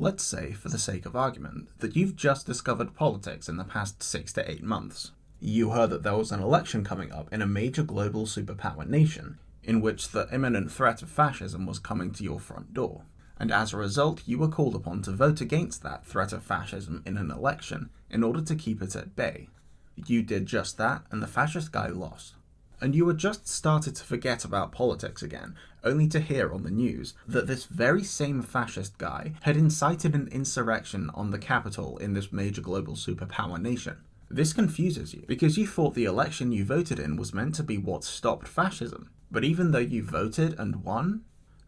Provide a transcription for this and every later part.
Let's say, for the sake of argument, that you've just discovered politics in the past 6 to 8 months. You heard that there was an election coming up in a major global superpower nation, in which the imminent threat of fascism was coming to your front door. And as a result, you were called upon to vote against that threat of fascism in an election in order to keep it at bay. You did just that, and the fascist guy lost. And you had just started to forget about politics again, only to hear on the news that this very same fascist guy had incited an insurrection on the Capitol in this major global superpower nation. This confuses you, because you thought the election you voted in was meant to be what stopped fascism. But even though you voted and won,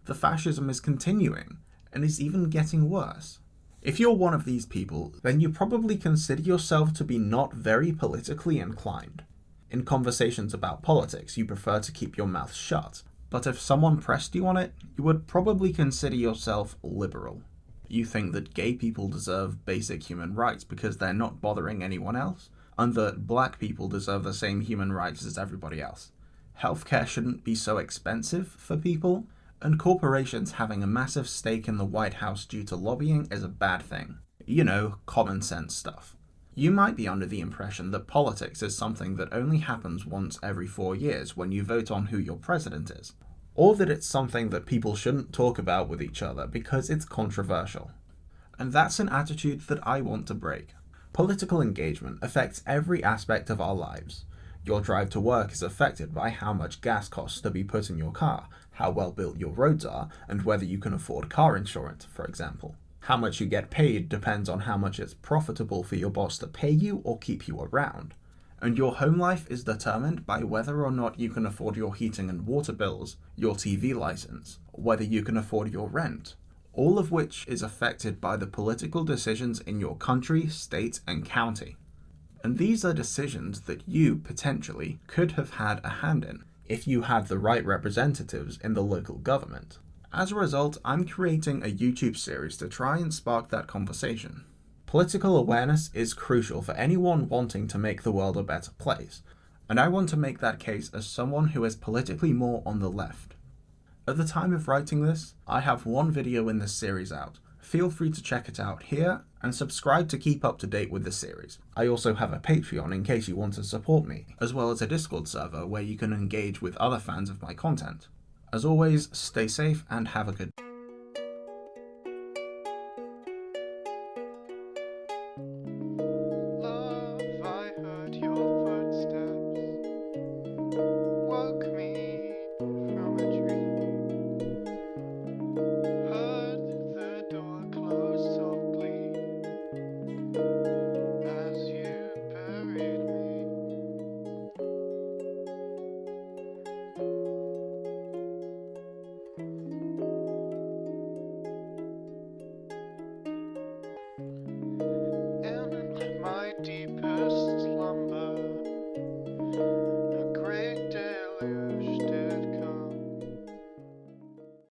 the fascism is continuing, and is even getting worse. If you're one of these people, then you probably consider yourself to be not very politically inclined. In conversations about politics, you prefer to keep your mouth shut, but if someone pressed you on it, you would probably consider yourself liberal. You think that gay people deserve basic human rights because they're not bothering anyone else, and that black people deserve the same human rights as everybody else. Healthcare shouldn't be so expensive for people, and corporations having a massive stake in the White House due to lobbying is a bad thing. You know, common sense stuff. You might be under the impression that politics is something that only happens once every 4 years when you vote on who your president is, or that it's something that people shouldn't talk about with each other because it's controversial. And that's an attitude that I want to break. Political engagement affects every aspect of our lives. Your drive to work is affected by how much gas costs to be put in your car, how well built your roads are, and whether you can afford car insurance, for example. How much you get paid depends on how much it's profitable for your boss to pay you or keep you around. And your home life is determined by whether or not you can afford your heating and water bills, your TV license, whether you can afford your rent, all of which is affected by the political decisions in your country, state, and county. And these are decisions that you, potentially, could have had a hand in if you had the right representatives in the local government. As a result, I'm creating a YouTube series to try and spark that conversation. Political awareness is crucial for anyone wanting to make the world a better place, and I want to make that case as someone who is politically more on the left. At the time of writing this, I have one video in this series out. Feel free to check it out here, and subscribe to keep up to date with the series. I also have a Patreon in case you want to support me, as well as a Discord server where you can engage with other fans of my content. As always, stay safe and have a good day.